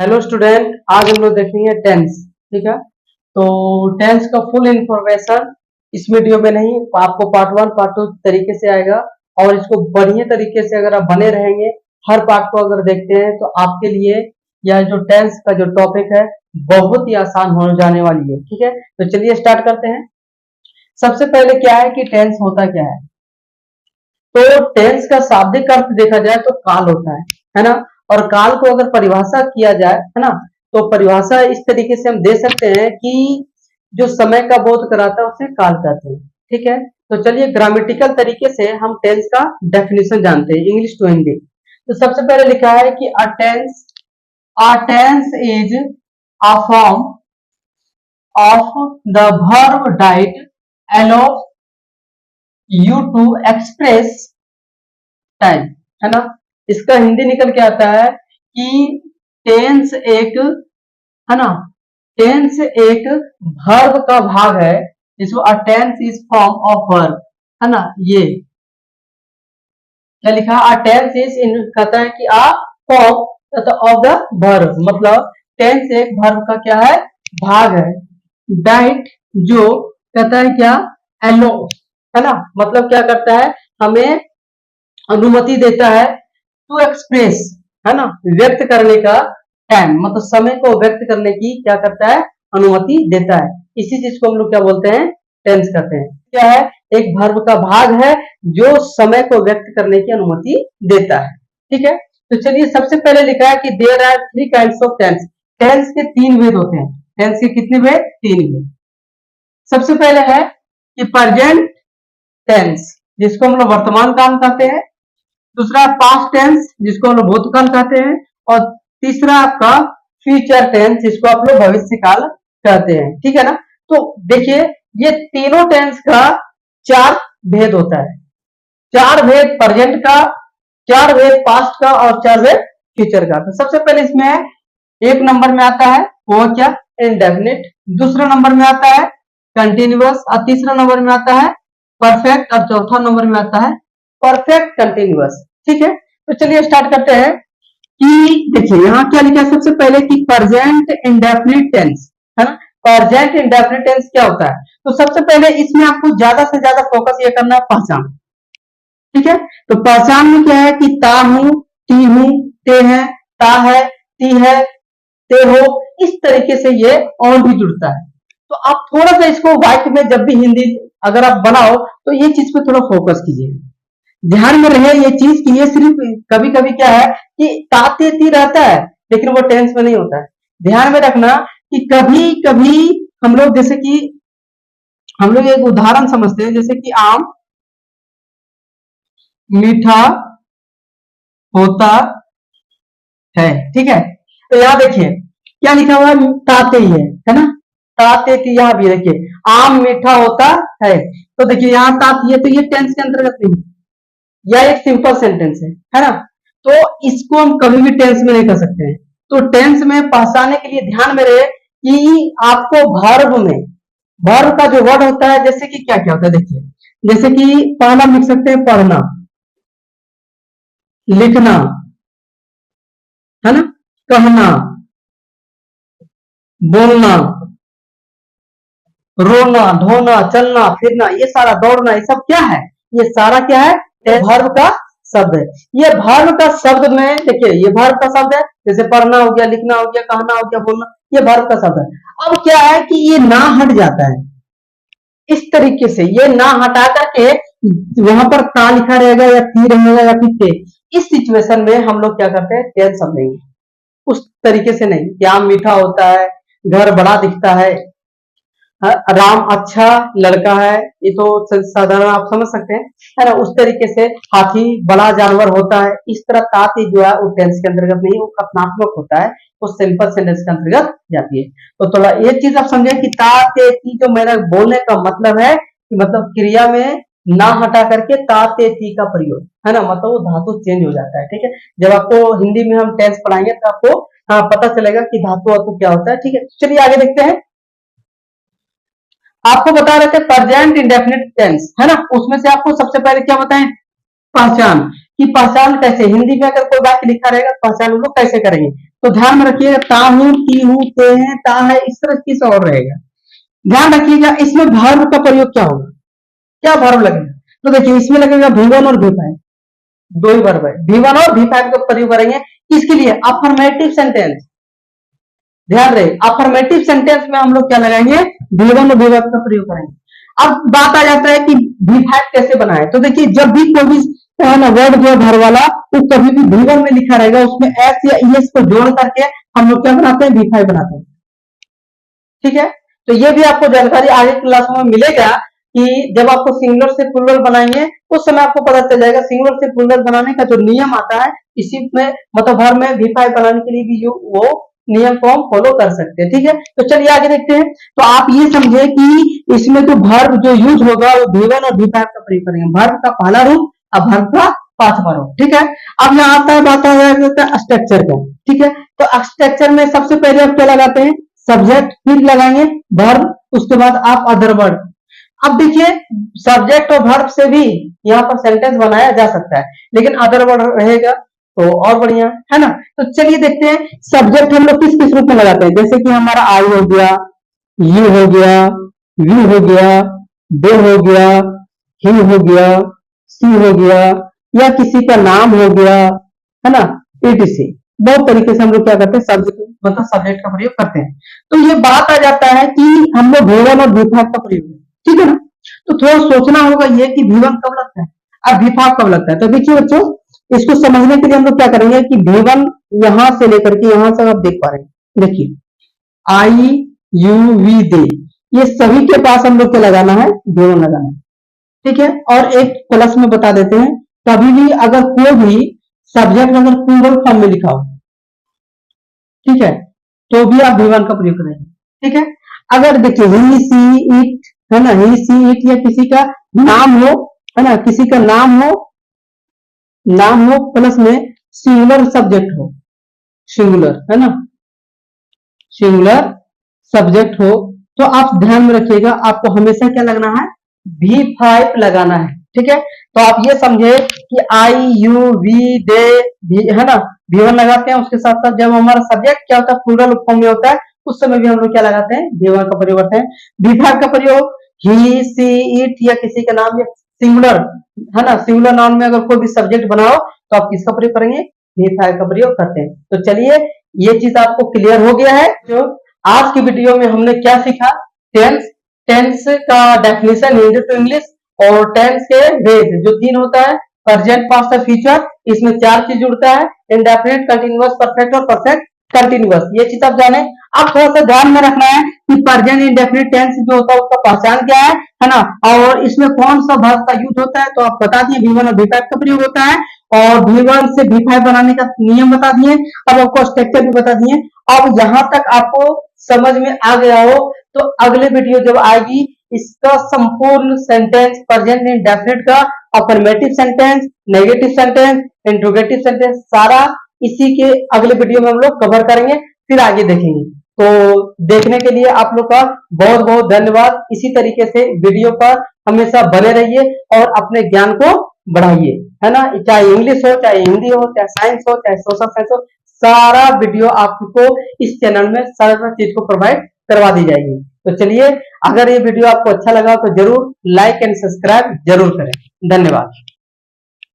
Hello student, आज हम लोग देखेंगे टेंस। ठीक है, तो टेंस का फुल इंफॉर्मेशन इस वीडियो में नहीं, आपको पार्ट वन पार्ट टू तरीके से आएगा। और इसको बढ़िया तरीके से अगर आप बने रहेंगे, हर पार्ट को अगर देखते हैं तो आपके लिए यह जो टेंस का जो टॉपिक है बहुत ही आसान हो जाने वाली है। ठीक है, तो चलिए स्टार्ट करते हैं। सबसे पहले क्या है कि टेंस होता क्या है। तो टेंस का शाब्दिक अर्थ देखा जाए तो काल होता है ना। और काल को अगर परिभाषा किया जाए, है ना, तो परिभाषा इस तरीके से हम दे सकते हैं कि जो समय का बोध कराता है उसे काल कहते हैं। ठीक है, तो चलिए ग्रामेटिकल तरीके से हम टेंस का डेफिनेशन जानते हैं, इंग्लिश टू हिंदी। तो सबसे पहले लिखा है कि a tense is a form of the verb that allow you to express time, है ना। इसका हिंदी निकल के आता है कि टेंस एक, है ना, टेंस एक वर्ब का भाग है जिसको a tense is form of verb, है ना। ये क्या लिखा, अ टेंस इज इन कहता है कि अ फॉर्म ऑफ द वर्ब, मतलब टेंस एक वर्ब का क्या है, भाग है। डाइट जो कहता है क्या, एलो, है ना, मतलब क्या करता है, हमें अनुमति देता है टू एक्सप्रेस, है ना, व्यक्त करने का टाइम, मतलब समय को व्यक्त करने की क्या करता है, अनुमति देता है। इसी चीज को हम लोग क्या बोलते हैं, टेंस कहते हैं। क्या है, एक वर्ब का भाग है जो समय को व्यक्त करने की अनुमति देता है। ठीक है, तो चलिए सबसे पहले लिखा है कि there are three kinds of tense. Tense के तीन भेद होते हैं। टेंस के कितने भेद, तीन भेद। सबसे पहले है कि प्रेजेंट टेंस, जिसको हम लोग वर्तमान काल कहते हैं। दूसरा पास्ट टेंस, जिसको हम लोग भूतकाल कहते हैं। और तीसरा आपका फ्यूचर टेंस, जिसको आप लोग भविष्य काल कहते हैं। ठीक है ना। तो देखिए, ये तीनों टेंस का चार भेद होता है। चार भेद प्रेजेंट का, चार भेद पास्ट का और चार भेद फ्यूचर का। तो सबसे पहले इसमें है, एक नंबर में आता है वो क्या, इंडेफिनिट। दूसरा नंबर में आता है कंटिन्यूअस, और तीसरा नंबर में आता है परफेक्ट, और चौथा नंबर में आता है परफेक्ट कंटिन्यूअस। ठीक है, तो चलिए स्टार्ट करते हैं कि देखिए यहाँ क्या लिखा है। सबसे पहले कि प्रेजेंट इंडेफिनिट टेंस, है ना। प्रेजेंट इंडेफिनिट टेंस क्या होता है, तो सबसे पहले इसमें आपको ज्यादा से ज्यादा फोकस ये करना है पहचान। ठीक है, तो पहचान में क्या है कि ता हूं, टी हूं, ते है, ता है, ती है, ते हो, इस तरीके से ये और भी जुड़ता है। तो आप थोड़ा सा इसको वाक्य में जब भी हिंदी अगर आप बनाओ तो ये चीज पे थोड़ा फोकस कीजिए, ध्यान में रहे ये चीज कि ये सिर्फ कभी कभी क्या है कि ताते ती रहता है लेकिन वो टेंस में नहीं होता है। ध्यान में रखना कि कभी कभी हम लोग, जैसे कि हम लोग एक उदाहरण समझते हैं, जैसे कि आम मीठा होता है। ठीक है, तो यहाँ देखिए क्या लिखा हुआ है, ताते ही है ना। ताते थी, यहाँ भी देखिए आम मीठा होता है। तो देखिए यहाँ ताती है, तो ये टेंस के अंतर्गत नहीं, यह एक सिंपल सेंटेंस है ना। तो इसको हम कभी भी टेंस में नहीं कर सकते हैं। तो टेंस में पहचानने के लिए ध्यान में रहे कि आपको वर्ब में, वर्ब का जो वर्ड होता है, जैसे कि क्या क्या होता है देखिए, जैसे कि पहला लिख सकते हैं पढ़ना, लिखना, है ना, कहना, बोलना, रोना, धोना, चलना, फिरना, ये सारा दौड़ना, ये सब क्या है, ये सारा क्या है, वर्ब का शब्द है। ये वर्ब का शब्द में देखिए, ये वर्ब का शब्द है, जैसे पढ़ना हो गया, लिखना हो गया, कहना हो गया, बोलना, ये वर्ब का शब्द है। अब क्या है कि ये ना हट जाता है, इस तरीके से ये ना हटा करके वहां पर ता लिखा रहेगा या ती रहेगा या फिर ते। इस सिचुएशन में हम लोग क्या करते हैं, टेंस समझेंगे, उस तरीके से नहीं कि आम मीठा होता है, घर बड़ा दिखता है, राम अच्छा लड़का है, ये तो साधारण आप समझ सकते हैं, है ना। उस तरीके से हाथी बड़ा जानवर होता है, इस तरह ताती जो है वो टेंस के अंतर्गत नहीं, वो कथनात्मक होता है, वो सिंपल सेंटेंस के अंतर्गत जाती है। तो थोड़ा ये चीज आप समझे कि ताते ती, जो मेरा बोलने का मतलब है कि मतलब क्रिया में ना हटा करके ताते ती का प्रयोग, है ना, मतलब वो धातु चेंज हो जाता है। ठीक है, जब आपको हिंदी में हम टेंस पढ़ाएंगे तो आपको पता चलेगा कि धातु वातु क्या होता है। ठीक है, चलिए आगे देखते हैं। आपको बता रहे थे प्रेजेंट इंडेफिनिट टेंस, है ना, उसमें से आपको सबसे पहले क्या बताएं, पहचान। कि पहचान कैसे, हिंदी में अगर कोई वाक्य लिखा रहेगा पहचान हम लोग कैसे करेंगे। तो ध्यान में रखिएगा ता हूं, ती हूं, ते हैं, ता है, इस तरह किस और रहेगा। ध्यान रखिएगा इसमें वर्ब का प्रयोग क्या होगा, क्या वर्ब लगेगा। तो देखिए इसमें लगेगा V1 और V5, दो ही वर्ब है, V1 और V5 का प्रयोग करेंगे किसके लिए, अफर्मेटिव सेंटेंस। ध्यान रहे अफर्मेटिव सेंटेंस में हम लोग क्या लगाएंगे, V1 और V5 का प्रयोग करेंगे। अब बात आ जाता है कि V5 कैसे बनाए। तो देखिए जब भी कोई भी ना वर्ड जो घर वाला वो कभी भी V1 में लिखा रहेगा, उसमें एस या ईएस को जोड़ करके हम लोग क्या बनाते हैं, V5 बनाते हैं। ठीक है, तो ये भी आपको जानकारी आगे क्लासों में मिलेगा कि जब आपको सिंगुलर से प्लूरल बनाएंगे उस समय आपको पता चल जाएगा सिंगुलर से प्लूरल बनाने का जो नियम आता है, इसी में मतलब वर्ब में V5 बनाने के लिए भी वो नियम को हम फॉलो कर सकते हैं। ठीक है, तो चलिए आगे देखते हैं। तो आप ये समझे कि इसमें जो वर्ब जो यूज होगा वो V1 और V5 का प्रयोग करेंगे, वर्ब का पहला रूप और वर्ब का पांचवा रूप। ठीक है, अब यहाँ आता है बात है स्ट्रक्चर का। ठीक है, तो स्ट्रक्चर में सबसे पहले आप क्या लगाते हैं, सब्जेक्ट, फिर लगाएंगे वर्ब, उसके बाद आप अदर वर्ड। अब देखिए सब्जेक्ट और वर्ब से भी यहाँ पर सेंटेंस बनाया जा सकता है, लेकिन अदर वर्ड रहेगा तो और बढ़िया है ना। तो चलिए देखते हैं सब्जेक्ट हम लोग किस किस रूप में लगाते हैं। जैसे कि हमारा आई हो गया, यू हो गया, वी हो गया, दे हो गया, ही हो गया, सी हो गया, या किसी का नाम हो गया, है ना, etc। बहुत तरीके से हम लोग क्या करते हैं, सब्जेक्ट मतलब सब्जेक्ट का प्रयोग करते हैं। तो ये बात आ जाता है कि हम लोग V1 और V5 का प्रयोग, ठीक है ना। तो थोड़ा सोचना होगा ये कि V1 कब लगता है और V5 कब लगता है। तो देखिए बच्चों इसको समझने के लिए हम लोग क्या करेंगे कि V1 यहां से लेकर के यहां से आप देख पा रहे हैं, देखिए आई यू वी दे, ये सभी के पास हम लोग क्या लगाना है, V1 लगाना है। ठीक है, और एक प्लस में बता देते हैं, कभी भी अगर कोई भी सब्जेक्ट अगर प्लूरल फॉर्म में लिखा हो, ठीक है, तो भी आप V1 का प्रयोग करेंगे। ठीक है, अगर देखिए ही सी इट है ना, ही सी इट या किसी का नाम हो, है ना, किसी का नाम हो प्लस में सिंगुलर सब्जेक्ट हो, सिंगुलर है ना, सिंगुलर सब्जेक्ट हो, तो आप ध्यान में रखिएगा आपको हमेशा क्या लगना है, V5 लगाना है। ठीक है, तो आप ये समझे कि आई यू वी दे है ना, V1 लगाते हैं। उसके साथ साथ जब हमारा सब्जेक्ट क्या होता है, प्लूरल फॉर्म में होता है, उस समय भी हम लोग क्या लगाते हैं, V1 का प्रयोग करते हैं। V5 का प्रयोग ही सी इट या किसी का नाम या सिंगुलर है ना, सिंगुलर नाउन में अगर कोई भी सब्जेक्ट बनाओ तो आप किसका प्रयोग करेंगे, V5 का प्रयोग करते हैं। तो चलिए ये चीज आपको क्लियर हो गया है। जो आज की वीडियो में हमने क्या सीखा, टेंस का डेफिनेशन हिंदी टू इंग्लिश, और टेंस के वेज जो तीन होता है, प्रेजेंट, पास्ट और फ्यूचर, इसमें चार चीज जुड़ता है, इंडेफिनिट, कंटीन्यूअस, परफेक्ट और परफेक्ट कंटीन्यूअस। ये चीज आप जाने। अब थोड़ा सा ध्यान में रखना है कि प्रेजेंट इंडेफिनिट टेंस जो होता है उसका पहचान क्या है ना, और इसमें कौन सा वर्ब का यूज होता है। तो आप बता दिए V1 और V5 का प्रयोग होता है, और V1 से V5 बनाने का नियम बता दिए। अब आपको स्ट्रक्चर भी बता दिए। अब यहां तक आपको समझ में आ गया हो तो अगले वीडियो जब आएगी इसका संपूर्ण सेंटेंस, प्रेजेंट इंडेफिनिट का, affirmative sentence, negative sentence, interrogative sentence, सारा इसी के अगले वीडियो में हम लोग कवर करेंगे, फिर आगे देखेंगे। तो देखने के लिए आप लोग का बहुत बहुत धन्यवाद। इसी तरीके से वीडियो पर हमेशा बने रहिए और अपने ज्ञान को बढ़ाइए, है ना, चाहे इंग्लिश हो, चाहे हिंदी हो, चाहे साइंस हो, चाहे सोशल साइंस हो, सारा वीडियो आपको इस चैनल में सारा चीज को प्रोवाइड करवा दी जाएगी। तो चलिए अगर ये वीडियो आपको अच्छा लगा तो जरूर लाइक एंड सब्सक्राइब जरूर करें। धन्यवाद।